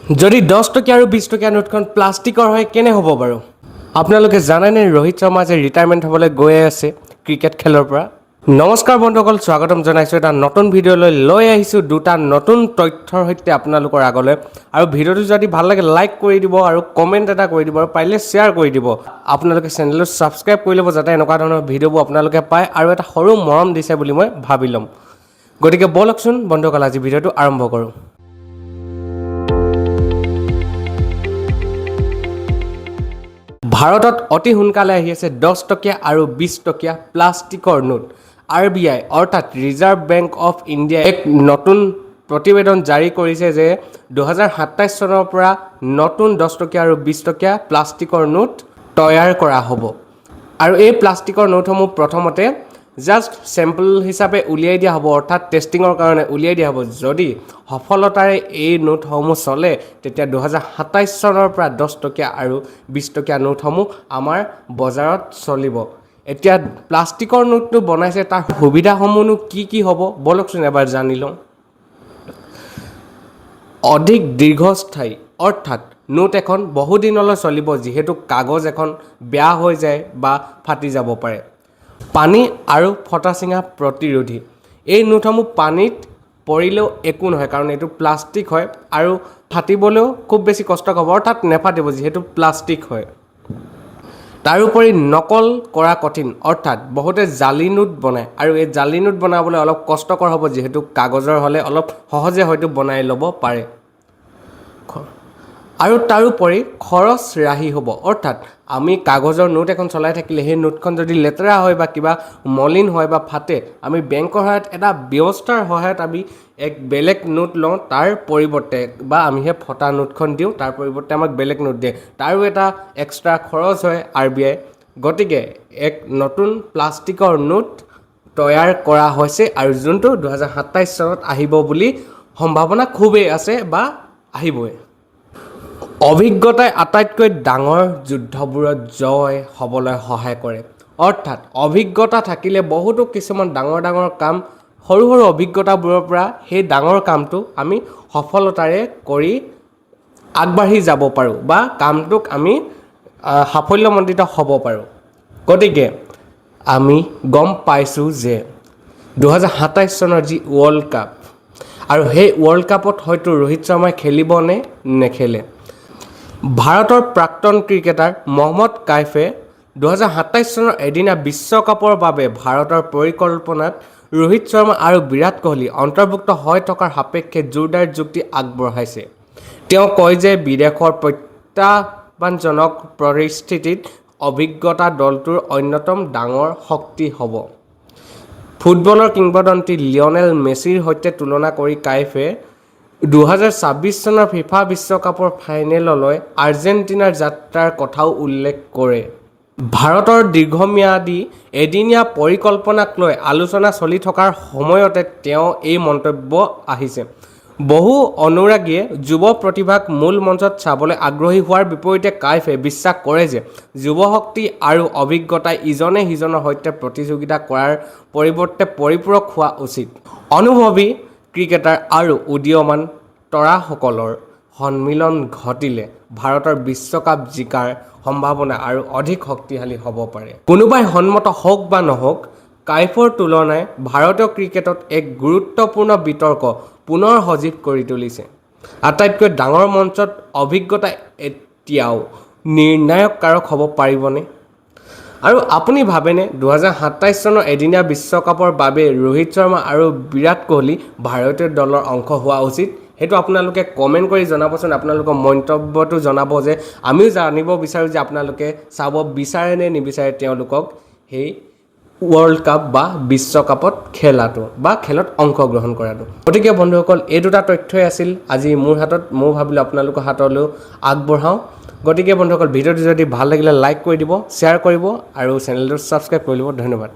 যদি 10 টকীয়া আৰু 20 টকীয়া নোটখন প্লাষ্টিকৰ হয় কেনে হ'ব বাৰু আপোনালোকে জানেনে ৰোহিত শৰ্মা যে ৰিটায়াৰমেণ্ট হ'বলৈ গৈ আছে ক্ৰিকেট খেলৰ পৰা নমস্কাৰ বন্ধুসকল স্বাগতম জনাইছোঁ এটা নতুন ভিডিঅ'লৈ লৈ আহিছোঁ দুটা নতুন তথ্যৰ সৈতে আপোনালোকৰ আগলৈ আৰু ভিডিঅ'টো যদি ভাল লাগে লাইক কৰি দিব আৰু কমেণ্ট এটা কৰি দিব আৰু পাৰিলে শ্বেয়াৰ কৰি দিব আপোনালোকে চেনেলটো ছাবস্ক্ৰাইব কৰি ল'ব যাতে এনেকুৱা ধৰণৰ ভিডিঅ'বোৰ আপোনালোকে পায় আৰু এটা সৰু মৰম দিছে বুলি মই ভাবি ল'ম গতিকে বলকচোন বন্ধুসকল আজি ভিডিঅ'টো আৰম্ভ কৰোঁ ভাৰতত অতি সোনকালে আহি আছে 10 টকীয়া আৰু 20 টকীয়া প্লাষ্টিকৰ নোট RBI অৰ্থাৎ ৰিজাৰ্ভ বেংক অফ ইণ্ডিয়া এক নতুন প্ৰতিবেদন জাৰি কৰিছে যে 2027 চনৰ পৰা নতুন 10 টকীয়া আৰু 20 টকীয়া প্লাষ্টিকৰ নোট তৈয়াৰ কৰা হ'ব আৰু এই প্লাষ্টিকৰ নোটসমূহ প্ৰথমতে জাষ্ট চেম্পল হিচাপে উলিয়াই দিয়া হ'ব অৰ্থাৎ টেষ্টিঙৰ কাৰণে উলিয়াই দিয়া হ'ব যদি সফলতাৰে এই নোটসমূহ চলে তেতিয়া 2027 চনৰ পৰা 10 টকীয়া আৰু 20 টকীয়া নোটসমূহ আমাৰ বজাৰত চলিব এতিয়া প্লাষ্টিকৰ নোটটো বনাইছে তাৰ সুবিধাসমূহনো কি হ'ব বলকচোন এবাৰ জানি লওঁ অধিক দীৰ্ঘস্থায়ী অৰ্থাৎ নোট এখন বহুদিনলৈ চলিব যিহেতু কাগজ এখন বেয়া হৈ যায় বা ফাটি যাব পাৰে পানী আৰু ফটা চিঙা প্ৰতিৰোধী এই নোটসমূহ পানীত পৰিলেও একো নহয় কাৰণ এইটো প্লাষ্টিক হয় আৰু ফাটিবলৈও খুব বেছি কষ্ট হ'ব অৰ্থাৎ নেফাটিব যিহেতু প্লাষ্টিক হয় তাৰোপৰি নকল কৰা কঠিন অৰ্থাৎ বহুতে জালি নোট বনায় আৰু এই জালি নোট বনাবলৈ অলপ কষ্টকৰ হ'ব যিহেতু কাগজৰ হ'লে অলপ সহজে হয়তো বনাই ল'ব পাৰে আৰু তাৰোপৰি খৰচ ৰাহি হ'ব অৰ্থাৎ আমি কাগজৰ নোট এখন চলাই থাকিলে সেই নোটখন যদি লেতেৰা হয় বা কিবা মলিন হয় বা ফাটে আমি বেংকৰ সহায়ত এটা ব্যৱস্থাৰ সহায়ত আমি এক বেলেগ নোট লওঁ তাৰ পৰিৱৰ্তে বা আমি সেই ফটা নোটখন দিওঁ তাৰ পৰিৱৰ্তে আমাক বেলেগ নোট দিয়ে তাৰো এটা এক্সট্ৰা খৰচ হয় RBI গতিকে এক নতুন প্লাষ্টিকৰ নোট তৈয়াৰ কৰা হৈছে আৰু যোনটো 2027 চনত আহিব বুলি সম্ভাৱনা খুবেই আছে বা আহিবই অভিজ্ঞতাই আটাইতকৈ ডাঙৰ যুদ্ধবোৰত জয় হ'বলৈ সহায় কৰে অৰ্থাৎ অভিজ্ঞতা থাকিলে বহুতো কিছুমান ডাঙৰ কাম সৰু অভিজ্ঞতাবোৰৰ পৰা সেই ডাঙৰ কামটো আমি সফলতাৰে কৰি আগবাঢ়ি যাব পাৰোঁ বা কামটোক আমি সাফল্যমণ্ডিত হ'ব পাৰোঁ গতিকে আমি গম পাইছোঁ যে 2027 চনৰ যি ৱৰ্ল্ড কাপ আৰু সেই ৱৰ্ল্ড কাপত হয়তো ৰোহিত শৰ্মাই খেলিব নে নেখেলে ভাৰতৰ প্ৰাক্তন ক্ৰিকেটাৰ মহম্মদ কাইফে 2027 চনৰ এদিনীয়া বিশ্বকাপৰ বাবে ভাৰতৰ পৰিকল্পনাত ৰোহিত শৰ্মা আৰু বিৰাট কোহলি অন্তৰ্ভুক্ত হৈ থকাৰ সাপেক্ষে জোৰদাৰ যুক্তি আগবঢ়াইছে তেওঁ কয় যে বিদেশৰ প্ৰত্যাহ্বানজনক পৰিস্থিতিত অভিজ্ঞতা দলটোৰ অন্যতম ডাঙৰ শক্তি হ'ব ফুটবলৰ কিংবদন্তি লিঅনেল মেছিৰ সৈতে তুলনা কৰি কাইফে 2026 চনৰ ফিফা বিশ্বকাপৰ ফাইনেললৈ আৰ্জেণ্টিনাৰ যাত্ৰাৰ কথাও উল্লেখ কৰে ভাৰতৰ দীৰ্ঘম্যাদী এদিনীয়া পৰিকল্পনাক লৈ আলোচনা চলি থকাৰ সময়তে তেওঁ এই মন্তব্য আহিছে বহু অনুৰাগীয়ে যুৱ প্ৰতিভাক মূল মঞ্চত চাবলৈ আগ্ৰহী হোৱাৰ বিপৰীতে কাইফে বিশ্বাস কৰে যে যুৱশক্তি আৰু অভিজ্ঞতাই ইজনে সিজনৰ সৈতে প্ৰতিযোগিতা কৰাৰ পৰিৱৰ্তে পৰিপূৰক হোৱা উচিত অনুভৱী ক্ৰিকেটাৰ আৰু উদীয়মান তৰাসকলৰ সন্মিলন ঘটিলে ভাৰতৰ বিশ্বকাপ জিকাৰ সম্ভাৱনা আৰু অধিক শক্তিশালী হ'ব পাৰে কোনোবাই সন্মত হওক বা নহওক কাইফৰ তুলনাই ভাৰতীয় ক্ৰিকেটত এক গুৰুত্বপূৰ্ণ বিতৰ্ক পুনৰ সজীৱ কৰি তুলিছে আটাইতকৈ ডাঙৰ মঞ্চত অভিজ্ঞতা এতিয়াও নিৰ্ণায়ক কাৰক হ'ব পাৰিবনে আৰু আপুনি ভাবেনে 2027 চনৰ এদিনীয়া বিশ্বকাপৰ বাবে ৰোহিত শৰ্মা আৰু বিৰাট কোহলি ভাৰতীয় দলৰ অংশ হোৱা উচিত সেইটো আপোনালোকে কমেণ্ট কৰি জনাবচোন আপোনালোকৰ মন্তব্যটো জনাব যে আমিও জানিব বিচাৰোঁ যে আপোনালোকে চাব বিচাৰে নে নিবিচাৰে তেওঁলোকক সেই ৱৰ্ল্ড কাপ বা বিশ্বকাপত খেলাটো বা খেলত অংশগ্ৰহণ কৰাটো গতিকে বন্ধুসকল এই দুটা তথ্যই আছিল আজি মোৰ হাতত মই ভাবিলোঁ আপোনালোকৰ হাতলৈও আগবঢ়াওঁ গতিকে বন্ধুসকল ভিডিঅ'টো যদি ভাল লাগিলে লাইক কৰি দিব শ্বেয়াৰ কৰিব আৰু চেনেলটো ছাবস্ক্ৰাইব কৰি ল'ব ধন্যবাদ